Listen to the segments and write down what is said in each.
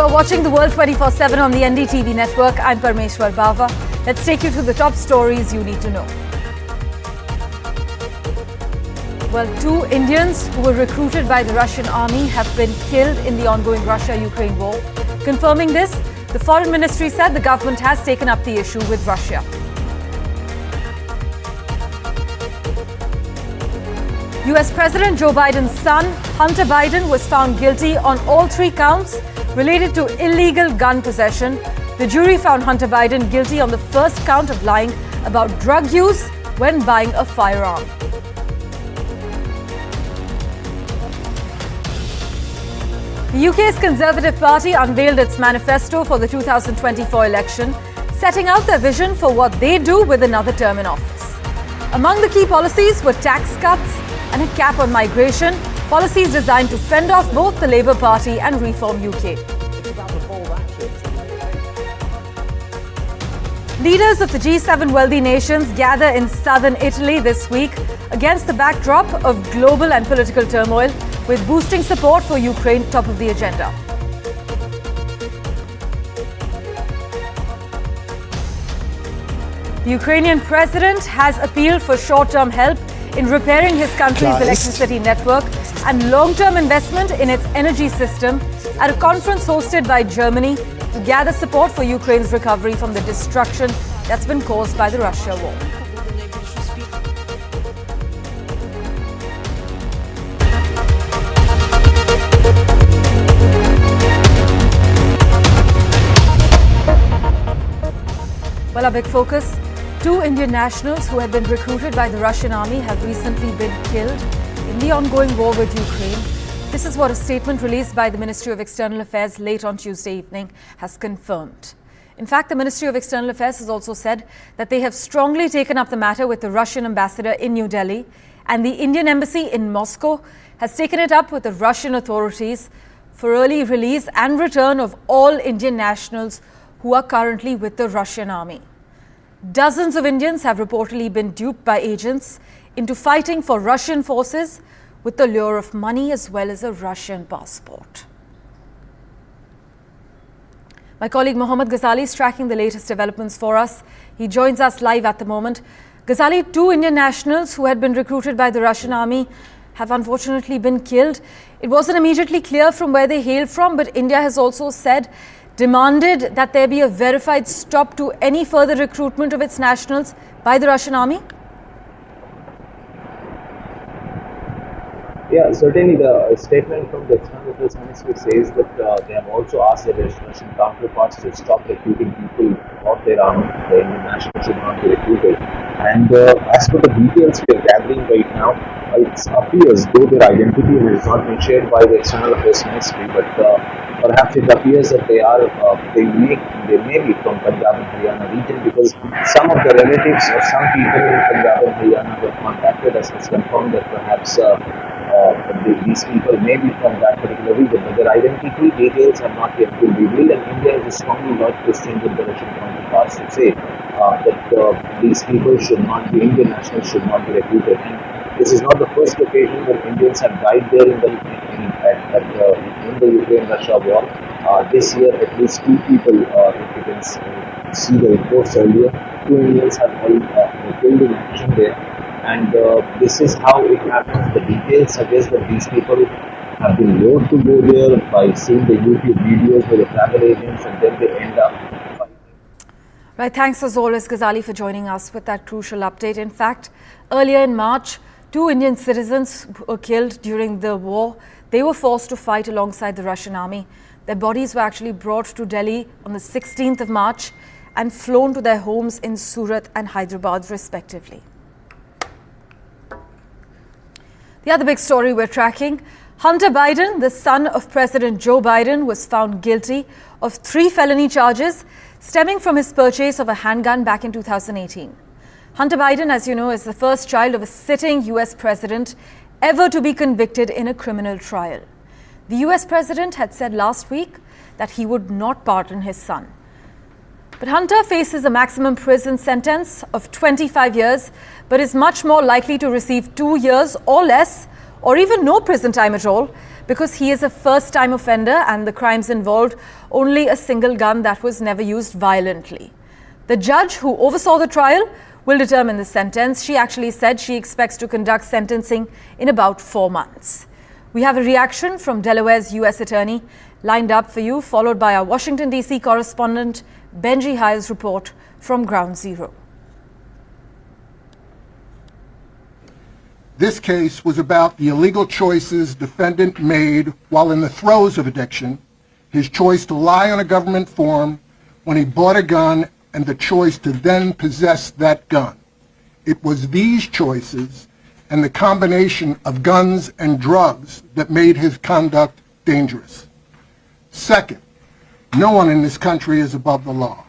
You are watching the World 24/7 on the NDTV network. I'm Parmeshwar Bawa. Let's take you through the top stories you need to know. Well, 2 Indians who were recruited by the Russian army have been killed in the ongoing Russia-Ukraine war. Confirming this, the Foreign Ministry said the government has taken up the issue with Russia. US President Joe Biden's son, Hunter Biden, was found guilty on all 3 counts related to illegal gun possession. The jury found Hunter Biden guilty on the first count of lying about drug use when buying a firearm. The UK's Conservative Party unveiled its manifesto for the 2024 election, setting out their vision for what they do with another term in office. Among the key policies were tax cuts and a cap on migration, policies designed to fend off both the Labour Party and Reform UK. Leaders of the G7 wealthy nations gather in southern Italy this week against the backdrop of global and political turmoil, with boosting support for Ukraine top of the agenda. The Ukrainian president has appealed for short-term help in repairing his country's electricity network and long-term investment in its energy system at a conference hosted by Germany to gather support for Ukraine's recovery from the destruction that's been caused by the Russia war. Well, our big focus: 2 Indian nationals who had been recruited by the Russian army have recently been killed in the ongoing war with Ukraine. This is what a statement released by the Ministry of External Affairs late on Tuesday evening has confirmed. In fact, the Ministry of External Affairs has also said that they have strongly taken up the matter with the Russian ambassador in New Delhi, and the Indian embassy in Moscow has taken it up with the Russian authorities for early release and return of all Indian nationals who are currently with the Russian army. Dozens of Indians have reportedly been duped by agents into fighting for Russian forces with the lure of money as well as a Russian passport. My colleague Mohammed Ghazali is tracking the latest developments for us. He joins us live at the moment. Ghazali, 2 Indian nationals who had been recruited by the Russian army have unfortunately been killed. It wasn't immediately clear from where they hailed from, but India has also demanded that there be a verified stop to any further recruitment of its nationals by the Russian army? Yeah, certainly the statement from the External Affairs Ministry says that they have also asked their Russian counterparts to stop recruiting people of their army. The Indian nationals should not be recruited. And as per the details we are gathering right now, it appears, though their identity has not been shared by the External Affairs Ministry, but perhaps it appears that they may be from Punjab and Haryana region, because some of the relatives of some people in Punjab and Haryana were contacted us has confirmed that perhaps these people may be from that particular region, but their identity details have not yet been revealed, and India is strongly lodged this thing with the Russian counterparts to say that these people should not be, Indian nationals should not be recruited. And this is not the first occasion that Indians have died there in the Ukraine-Russia war. This year, at least 2 people, if you can see the reports earlier, 2 Indians have all killed in action there. And this is how it happens. The details suggest that these people have been lured to go there by seeing the YouTube videos with the travel agents, and then they end up fighting. Right, thanks as always, Ghazali, for joining us with that crucial update. In fact, earlier in March, 2 Indian citizens were killed during the war. They were forced to fight alongside the Russian army. Their bodies were actually brought to Delhi on the 16th of March and flown to their homes in Surat and Hyderabad, respectively. The other big story we're tracking: Hunter Biden, the son of President Joe Biden, was found guilty of 3 felony charges stemming from his purchase of a handgun back in 2018. Hunter Biden, as you know, is the first child of a sitting US president ever to be convicted in a criminal trial. The US president had said last week that he would not pardon his son. But Hunter faces a maximum prison sentence of 25 years, but is much more likely to receive 2 years or less, or even no prison time at all, because he is a first-time offender and the crimes involved only a single gun that was never used violently. The judge who oversaw the trial will determine the sentence. She actually said she expects to conduct sentencing in about 4 months. We have a reaction from Delaware's U.S. attorney lined up for you, followed by our Washington, D.C. correspondent Benji Haya's report from Ground Zero. This case was about the illegal choices defendant made while in the throes of addiction, his choice to lie on a government form when he bought a gun, and the choice to then possess that gun. It was these choices and the combination of guns and drugs that made his conduct dangerous. Second, no one in this country is above the law.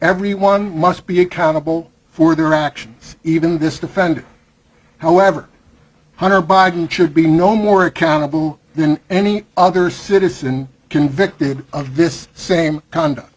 Everyone must be accountable for their actions, even this defendant. However, Hunter Biden should be no more accountable than any other citizen convicted of this same conduct.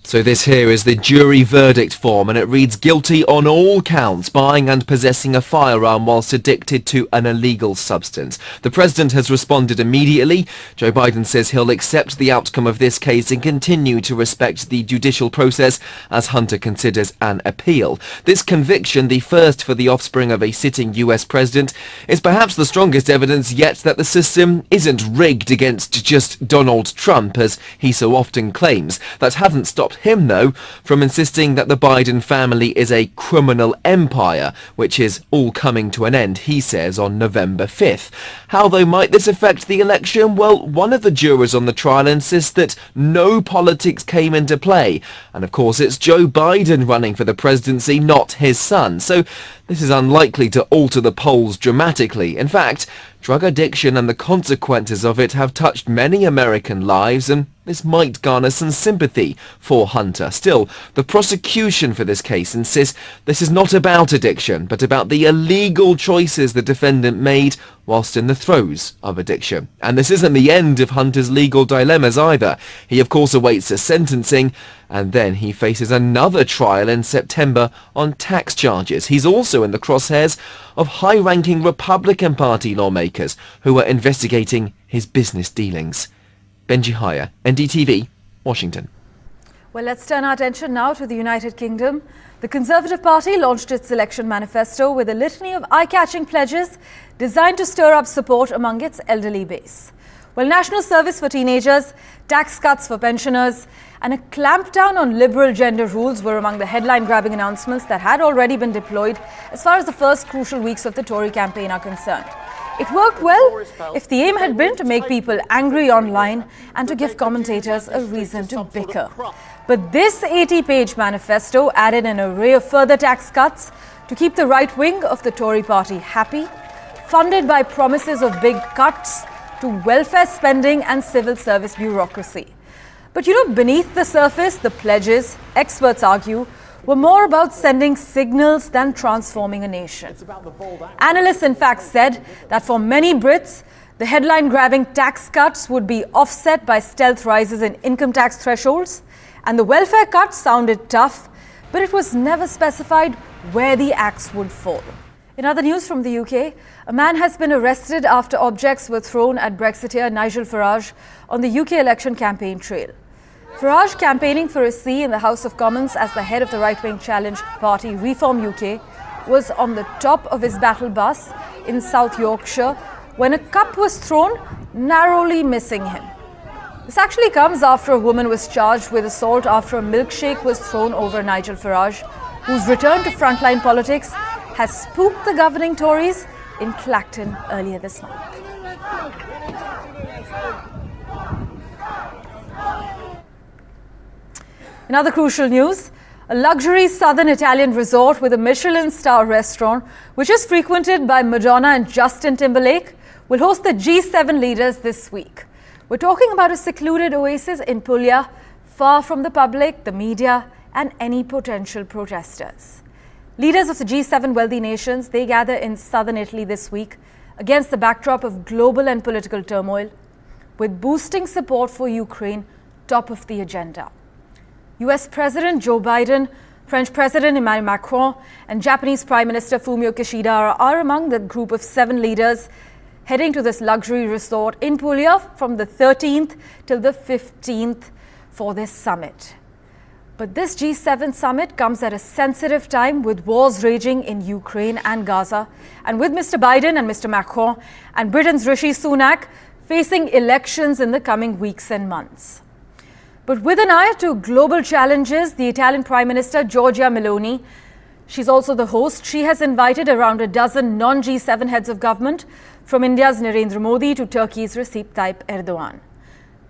So this here is the jury verdict form, and it reads guilty on all counts, buying and possessing a firearm whilst addicted to an illegal substance. The president has responded immediately. Joe Biden says he'll accept the outcome of this case and continue to respect the judicial process as Hunter considers an appeal. This conviction, the first for the offspring of a sitting US president, is perhaps the strongest evidence yet that the system isn't rigged against just Donald Trump, as he so often claims. That hasn't stopped him, though, from insisting that the Biden family is a criminal empire, which is all coming to an end, he says, on November 5th. How, though, might this affect the election? Well, one of the jurors on the trial insists that no politics came into play. And, of course, it's Joe Biden running for the presidency, not his son. So this is unlikely to alter the polls dramatically. In fact, drug addiction and the consequences of it have touched many American lives, and this might garner some sympathy for Hunter. Still, the prosecution for this case insists this is not about addiction, but about the illegal choices the defendant made whilst in the throes of addiction. And this isn't the end of Hunter's legal dilemmas either. He, of course, awaits a sentencing, and then he faces another trial in September on tax charges. He's also in the crosshairs of high-ranking Republican Party lawmakers who are investigating his business dealings. Benji Haya, NDTV, Washington. Well, let's turn our attention now to the United Kingdom. The Conservative Party launched its election manifesto with a litany of eye-catching pledges designed to stir up support among its elderly base. Well, national service for teenagers, tax cuts for pensioners, and a clampdown on liberal gender rules were among the headline-grabbing announcements that had already been deployed as far as the first crucial weeks of the Tory campaign are concerned. It worked well if the aim had been to make people angry online and to give commentators a reason to bicker. But this 80-page manifesto added an array of further tax cuts to keep the right wing of the Tory party happy, funded by promises of big cuts to welfare spending and civil service bureaucracy. But beneath the surface, the pledges, experts argue, were more about sending signals than transforming a nation. Analysts, in fact, said that for many Brits, the headline-grabbing tax cuts would be offset by stealth rises in income tax thresholds, and the welfare cuts sounded tough, but it was never specified where the axe would fall. In other news from the UK, a man has been arrested after objects were thrown at Brexiteer Nigel Farage on the UK election campaign trail. Farage, campaigning for a seat in the House of Commons as the head of the right-wing challenge party Reform UK, was on the top of his battle bus in South Yorkshire when a cup was thrown, narrowly missing him. This actually comes after a woman was charged with assault after a milkshake was thrown over Nigel Farage, whose return to frontline politics has spooked the governing Tories in Clacton earlier this month. In other crucial news, a luxury southern Italian resort with a Michelin star restaurant, which is frequented by Madonna and Justin Timberlake, will host the G7 leaders this week. We're talking about a secluded oasis in Puglia, far from the public, the media, and any potential protesters. Leaders of the G7 wealthy nations, they gather in southern Italy this week against the backdrop of global and political turmoil, with boosting support for Ukraine top of the agenda. US President Joe Biden, French President Emmanuel Macron, and Japanese Prime Minister Fumio Kishida are among the group of 7 leaders heading to this luxury resort in Puglia from the 13th till the 15th for this summit. But this G7 summit comes at a sensitive time with wars raging in Ukraine and Gaza, and with Mr. Biden and Mr. Macron and Britain's Rishi Sunak facing elections in the coming weeks and months. But with an eye to global challenges, the Italian Prime Minister Giorgia Meloni, she's also the host, she has invited around a dozen non-G7 heads of government, from India's Narendra Modi to Turkey's Recep Tayyip Erdogan.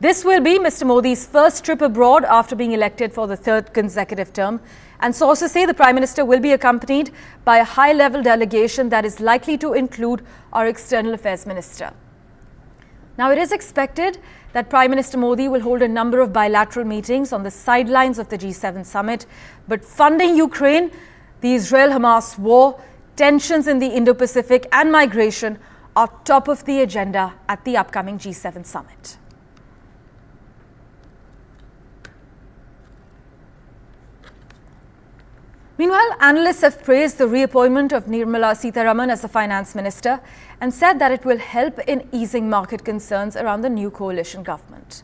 This will be Mr. Modi's first trip abroad after being elected for the third consecutive term, and sources say the Prime Minister will be accompanied by a high-level delegation that is likely to include our External Affairs Minister. Now, it is expected that Prime Minister Modi will hold a number of bilateral meetings on the sidelines of the G7 summit, but funding Ukraine, the Israel-Hamas war, tensions in the Indo-Pacific and migration are top of the agenda at the upcoming G7 summit. Meanwhile, analysts have praised the reappointment of Nirmala Sitharaman as the finance minister and said that it will help in easing market concerns around the new coalition government.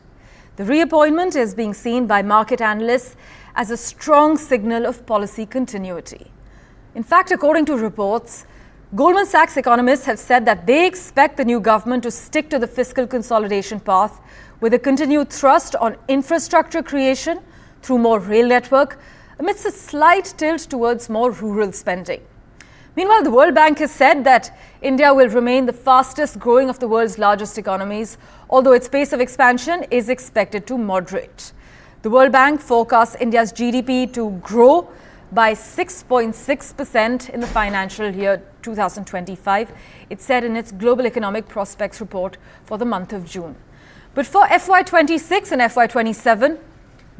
The reappointment is being seen by market analysts as a strong signal of policy continuity. In fact, according to reports, Goldman Sachs economists have said that they expect the new government to stick to the fiscal consolidation path with a continued thrust on infrastructure creation through more rail network, amidst a slight tilt towards more rural spending. Meanwhile, the World Bank has said that India will remain the fastest growing of the world's largest economies, although its pace of expansion is expected to moderate. The World Bank forecasts India's GDP to grow by 6.6% in the financial year 2025, it said in its Global Economic Prospects report for the month of June. But for FY26 and FY27,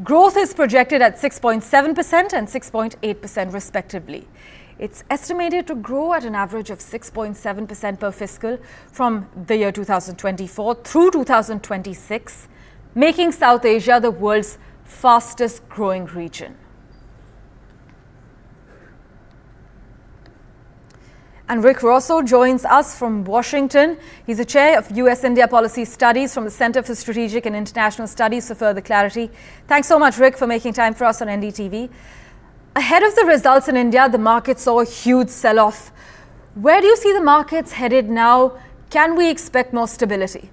growth is projected at 6.7% and 6.8% respectively. It's estimated to grow at an average of 6.7% per fiscal from the year 2024 through 2026, making South Asia the world's fastest growing region. And Rick Rosso joins us from Washington. He's the chair of US-India Policy Studies from the Center for Strategic and International Studies for further clarity. Thanks so much, Rick, for making time for us on NDTV. Ahead of the results in India, the market saw a huge sell-off. Where do you see the markets headed now? Can we expect more stability?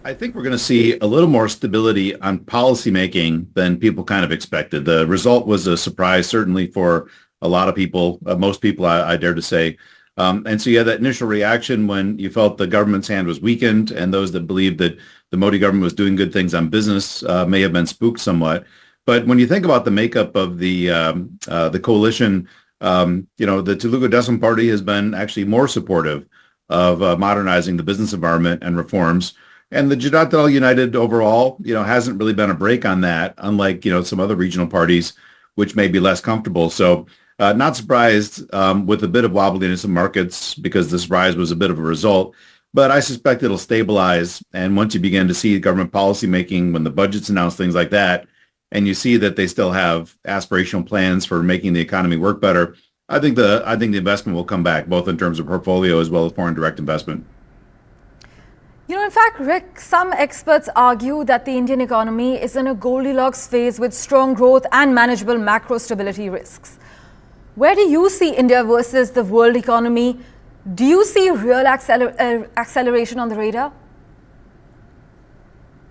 I think we're going to see a little more stability on policymaking than people kind of expected. The result was a surprise, certainly for a lot of people, most people, I dare to say. And so you had that initial reaction when you felt the government's hand was weakened, and those that believed that the Modi government was doing good things on business may have been spooked somewhat. But when you think about the makeup of the coalition, the Telugu Desam Party has been actually more supportive of modernizing the business environment and reforms. And the Janata Dal United overall, hasn't really been a break on that, unlike, some other regional parties, which may be less comfortable. So not surprised with a bit of wobbliness in markets because this rise was a bit of a result. But I suspect it'll stabilize. And once you begin to see government policy making, when the budgets announce things like that, and you see that they still have aspirational plans for making the economy work better, I think the investment will come back, both in terms of portfolio as well as foreign direct investment. In fact, Rick, some experts argue that the Indian economy is in a Goldilocks phase with strong growth and manageable macro stability risks. Where do you see India versus the world economy? Do you see real acceleration on the radar?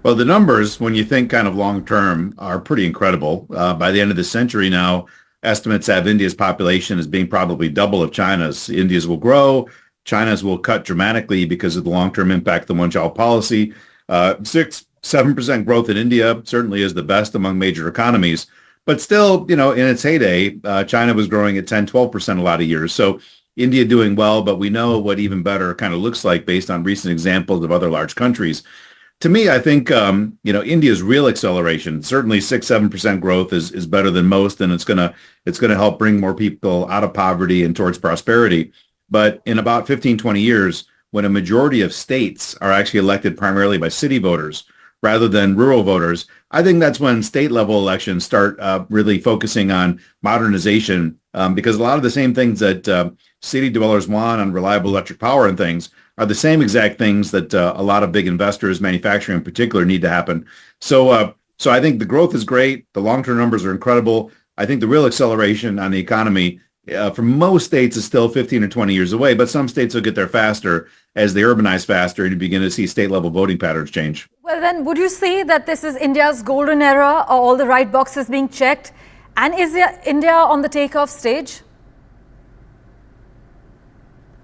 Well, the numbers, when you think kind of long term, are pretty incredible. By the end of the century now, estimates have India's population as being probably double of China's. India's will grow. China's will cut dramatically because of the long-term impact of the one-child policy. 6-7% growth in India certainly is the best among major economies. But still, in its heyday, China was growing at 10-12% a lot of years. So India doing well, but we know what even better kind of looks like based on recent examples of other large countries. To me, I think, India's real acceleration, certainly 6-7% growth is better than most, and it's going to help bring more people out of poverty and towards prosperity. But in about 15-20 years, when a majority of states are actually elected primarily by city voters rather than rural voters, I think that's when state-level elections start really focusing on modernization, because a lot of the same things that city dwellers want on reliable electric power and things are the same exact things that a lot of big investors, manufacturing in particular, need to happen. So I think the growth is great. The long-term numbers are incredible. I think the real acceleration on the economy for most states is still 15 or 20 years away, but some states will get there faster as they urbanize faster and you begin to see state-level voting patterns change. Well, then, would you say that this is India's golden era? Are all the right boxes being checked? And is India on the takeoff stage?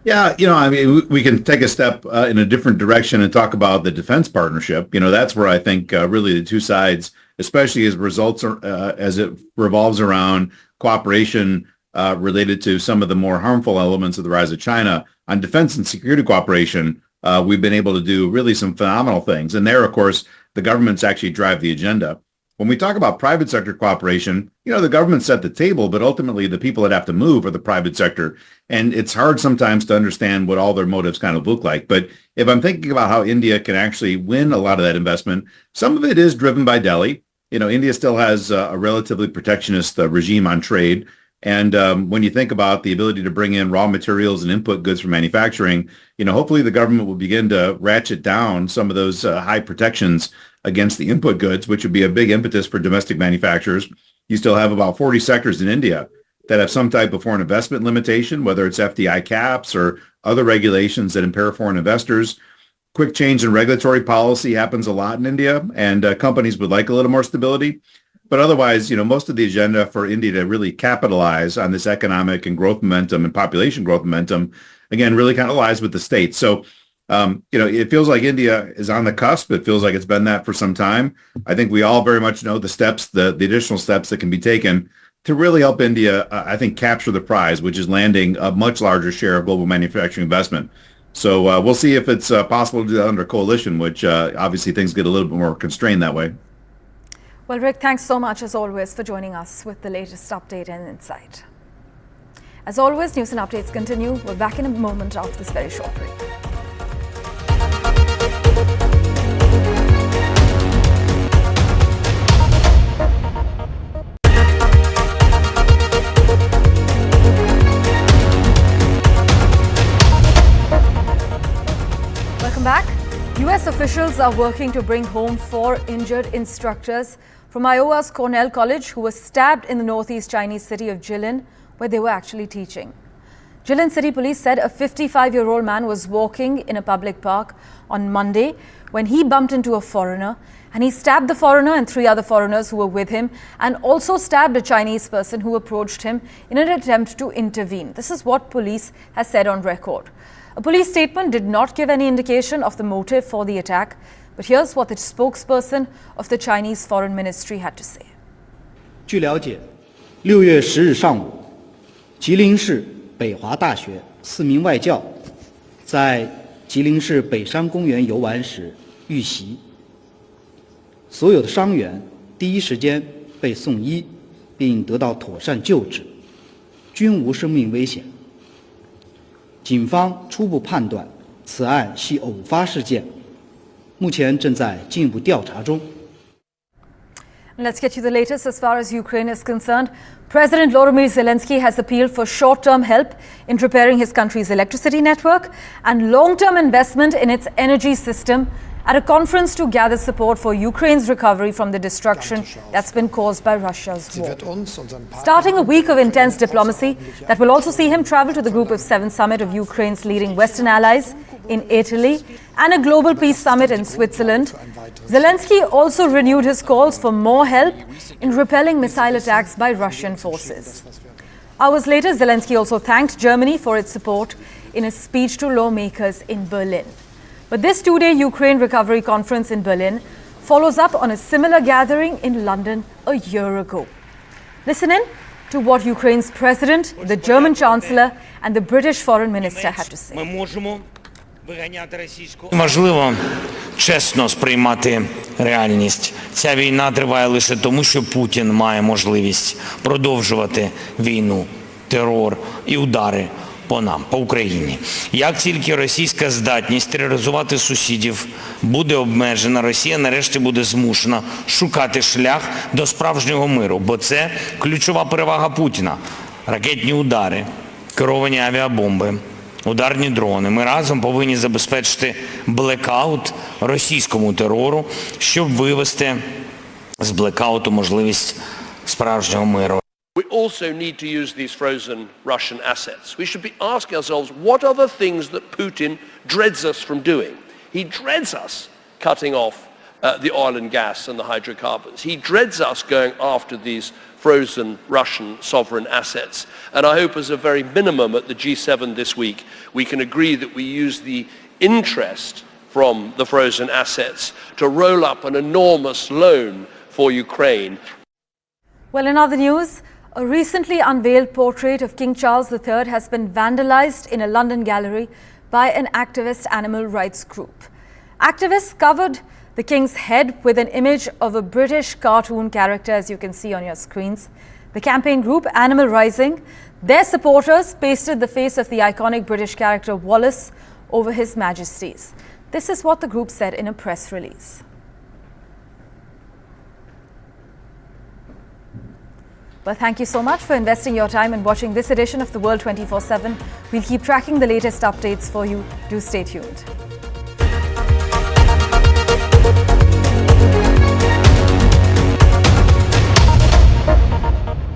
Yeah, I mean, we can take a step in a different direction and talk about the defense partnership. That's where I think really the two sides, especially as it revolves around cooperation related to some of the more harmful elements of the rise of China on defense and security cooperation, we've been able to do really some phenomenal things. And there, of course, the governments actually drive the agenda. When we talk about private sector cooperation, the government set the table, but ultimately the people that have to move are the private sector. And it's hard sometimes to understand what all their motives kind of look like. But if I'm thinking about how India can actually win a lot of that investment, some of it is driven by Delhi. India still has a relatively protectionist regime on trade. And when you think about the ability to bring in raw materials and input goods for manufacturing, hopefully the government will begin to ratchet down some of those high protections against the input goods, which would be a big impetus for domestic manufacturers. You still have about 40 sectors in India that have some type of foreign investment limitation, whether it's FDI caps or other regulations that impair foreign investors. Quick change in regulatory policy happens a lot in India, and companies would like a little more stability. But otherwise, most of the agenda for India to really capitalize on this economic and growth momentum and population growth momentum, again, really kind of lies with the states. So, it feels like India is on the cusp. It feels like it's been that for some time. I think we all very much know the steps, the additional steps that can be taken to really help India, I think, capture the prize, which is landing a much larger share of global manufacturing investment. So we'll see if it's possible to do that under coalition, which obviously things get a little bit more constrained that way. Well, Rick, thanks so much, as always, for joining us with the latest update and insight. As always, news and updates continue. We're back in a moment after this very short break. Welcome back. US officials are working to bring home 4 injured instructors from Iowa's Cornell College who were stabbed in the northeast Chinese city of Jilin, where they were actually teaching. Jilin City Police said a 55-year-old man was walking in a public park on Monday when he bumped into a foreigner, and he stabbed the foreigner and 3 other foreigners who were with him, and also stabbed a Chinese person who approached him in an attempt to intervene. This is what police has said on record. A police statement did not give any indication of the motive for the attack, but here's what the spokesperson of the Chinese Foreign Ministry had to say. 据了解，6月10日上午，吉林市北华大学4名外教在吉林市北山公园游玩时遇袭，所有的伤员第一时间被送医，并得到妥善救治，均无生命危险。警方初步判断，此案系偶发事件，目前正在进一步调查中。 Let's get you the latest as far as Ukraine is concerned. President Volodymyr Zelensky has appealed for short-term help in repairing his country's electricity network and long-term investment in its energy system at a conference to gather support for Ukraine's recovery from the destruction that's been caused by Russia's war. Starting a week of intense diplomacy that will also see him travel to the Group of 7 summit of Ukraine's leading Western allies in Italy and a global peace summit in Switzerland, Zelensky also renewed his calls for more help in repelling missile attacks by Russian forces. Hours later, Zelensky also thanked Germany for its support in a speech to lawmakers in Berlin. But this 2-day Ukraine recovery conference in Berlin follows up on a similar gathering in London a year ago. Listen in to what Ukraine's president, the German chancellor, and the British foreign minister had to say. Важливо чесно сприймати реальність. Ця війна триває лише тому, що Путін має можливість продовжувати війну, терор і удари по нам, по Україні. Як тільки російська здатність тероризувати сусідів буде обмежена, Росія нарешті буде змушена шукати шлях до справжнього миру, бо це ключова перевага Путіна. Ракетні удари, керовані авіабомби, ударні дрони. Ми разом повинні забезпечити блекаут російському терору, щоб вивести з блекауту можливість справжнього миру. We also need to use these frozen Russian assets. We should be asking ourselves, what are the things that Putin dreads us from doing? He dreads us cutting off the oil and gas and the hydrocarbons. He dreads us going after these frozen Russian sovereign assets. And I hope as a very minimum at the G7 this week, we can agree that we use the interest from the frozen assets to roll up an enormous loan for Ukraine. Well, in other news, a recently unveiled portrait of King Charles III has been vandalized in a London gallery by an activist animal rights group. Activists covered the king's head with an image of a British cartoon character, as you can see on your screens. The campaign group Animal Rising, their supporters pasted the face of the iconic British character Wallace over His Majesty's. This is what the group said in a press release. Well, thank you so much for investing your time in watching this edition of The World 24/7. We'll keep tracking the latest updates for you. Do stay tuned.